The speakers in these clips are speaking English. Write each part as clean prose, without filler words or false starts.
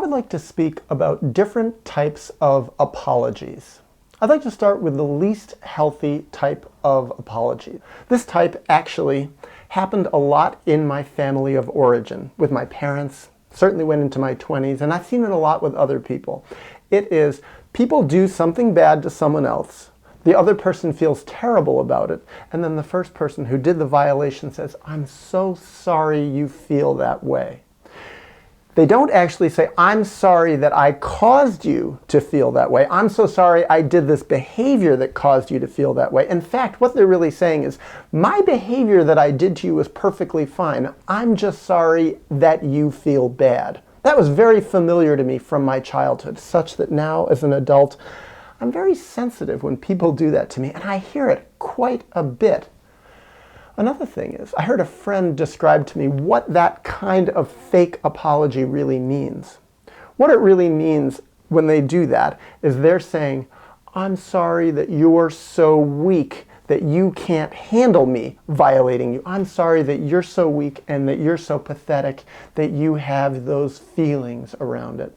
I'd like to speak about different types of apologies. I'd like to start with the least healthy type of apology. This type actually happened a lot in my family of origin, with my parents, certainly went into my 20s, and I've seen it a lot with other people. It is people do something bad to someone else, the other person feels terrible about it, and then the first person who did the violation says, "I'm so sorry you feel that way." They don't actually say, "I'm sorry that I caused you to feel that way. I'm so sorry I did this behavior that caused you to feel that way." In fact, what they're really saying is, my behavior that I did to you was perfectly fine. I'm just sorry that you feel bad. That was very familiar to me from my childhood, such that now as an adult, I'm very sensitive when people do that to me, and I hear it quite a bit. Another thing is, I heard a friend describe to me what that kind of fake apology really means. What it really means when they do that is they're saying, "I'm sorry that you're so weak that you can't handle me violating you. I'm sorry that you're so weak and that you're so pathetic that you have those feelings around it."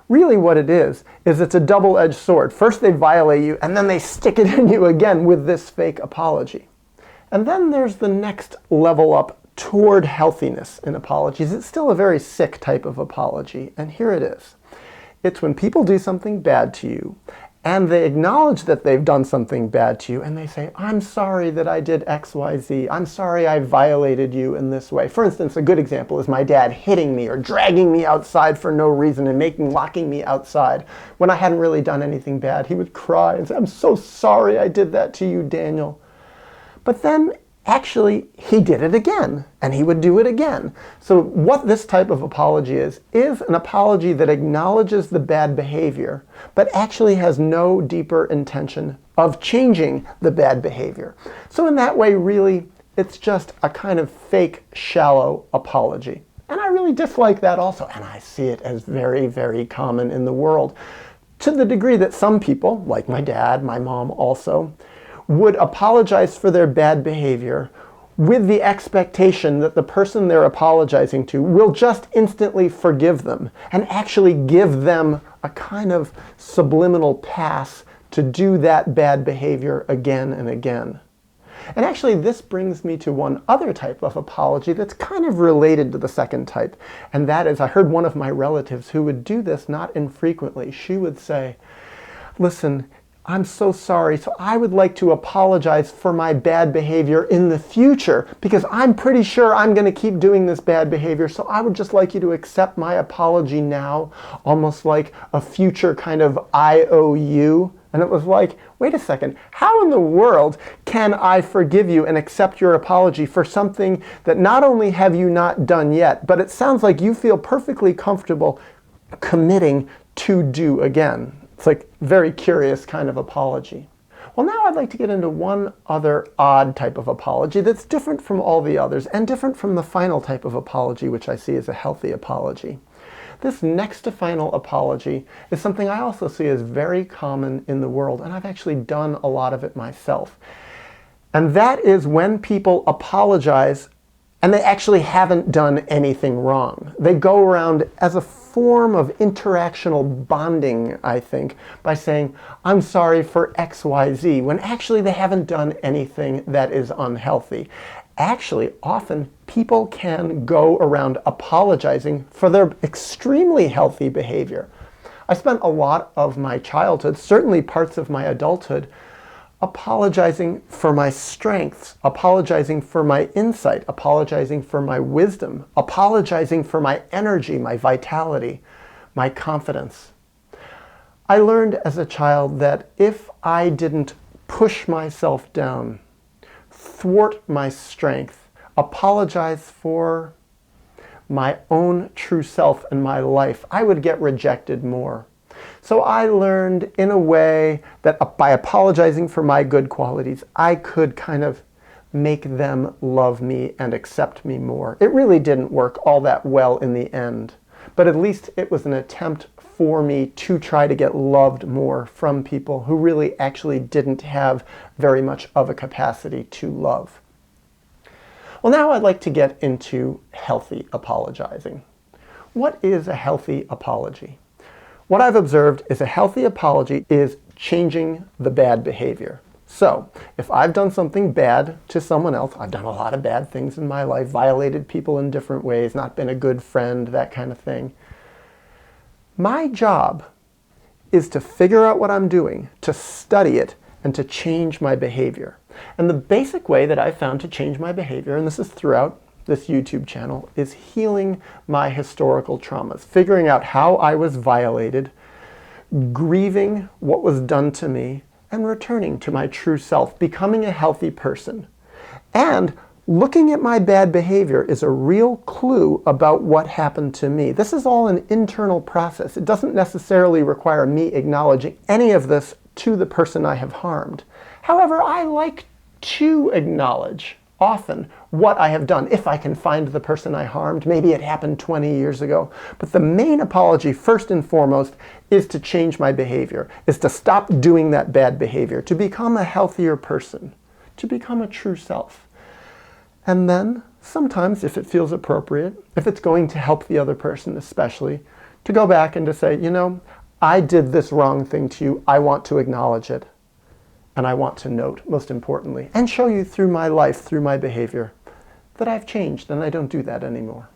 Really what it is it's a double-edged sword. First they violate you, and then they stick it in you again with this fake apology. And then there's the next level up toward healthiness in apologies. It's still a very sick type of apology, and here it is. It's when people do something bad to you, and they acknowledge that they've done something bad to you, and they say, "I'm sorry that I did X, Y, Z. I'm sorry I violated you in this way." For instance, a good example is my dad hitting me or dragging me outside for no reason and locking me outside when I hadn't really done anything bad. He would cry and say, "I'm so sorry I did that to you, Daniel." But then, actually, he did it again, and he would do it again. So what this type of apology is an apology that acknowledges the bad behavior, but actually has no deeper intention of changing the bad behavior. So in that way, really, it's just a kind of fake, shallow apology. And I really dislike that also, and I see it as very, very common in the world, to the degree that some people, like my dad, my mom also, would apologize for their bad behavior with the expectation that the person they're apologizing to will just instantly forgive them and actually give them a kind of subliminal pass to do that bad behavior again and again. And actually this brings me to one other type of apology that's kind of related to the second type, and that is, I heard one of my relatives who would do this not infrequently. She would say, "Listen, I'm so sorry, so I would like to apologize for my bad behavior in the future because I'm pretty sure I'm going to keep doing this bad behavior, so I would just like you to accept my apology now," almost like a future kind of IOU. And it was like, wait a second, how in the world can I forgive you and accept your apology for something that not only have you not done yet, but it sounds like you feel perfectly comfortable committing to do again? It's like a very curious kind of apology. Well, now I'd like to get into one other odd type of apology that's different from all the others and different from the final type of apology, which I see as a healthy apology. This next to final apology is something I also see as very common in the world, and I've actually done a lot of it myself. And that is when people apologize and they actually haven't done anything wrong. They go around as a form of interactional bonding, I think, by saying, "I'm sorry for X, Y, Z," when actually they haven't done anything that is unhealthy. Actually, often people can go around apologizing for their extremely healthy behavior. I spent a lot of my childhood, certainly parts of my adulthood, apologizing for my strengths, apologizing for my insight, apologizing for my wisdom, apologizing for my energy, my vitality, my confidence. I learned as a child that if I didn't push myself down, thwart my strength, apologize for my own true self and my life, I would get rejected more. So I learned in a way that by apologizing for my good qualities, I could kind of make them love me and accept me more. It really didn't work all that well in the end, but at least it was an attempt for me to try to get loved more from people who really actually didn't have very much of a capacity to love. Well, now I'd like to get into healthy apologizing. What is a healthy apology? What I've observed is a healthy apology is changing the bad behavior. So, if I've done something bad to someone else, I've done a lot of bad things in my life, violated people in different ways, not been a good friend, that kind of thing. My job is to figure out what I'm doing, to study it, and to change my behavior. And the basic way that I've found to change my behavior, and this is throughout this YouTube channel, is healing my historical traumas, figuring out how I was violated, grieving what was done to me, and returning to my true self, becoming a healthy person. And looking at my bad behavior is a real clue about what happened to me. This is all an internal process. It doesn't necessarily require me acknowledging any of this to the person I have harmed. However, I like to acknowledge often what I have done, if I can find the person I harmed. Maybe it happened 20 years ago. But the main apology, first and foremost, is to change my behavior, is to stop doing that bad behavior, to become a healthier person, to become a true self. And then, sometimes, if it feels appropriate, if it's going to help the other person especially, to go back and to say, you know, I did this wrong thing to you, I want to acknowledge it. And I want to note, most importantly, and show you through my life, through my behavior, that I've changed and I don't do that anymore.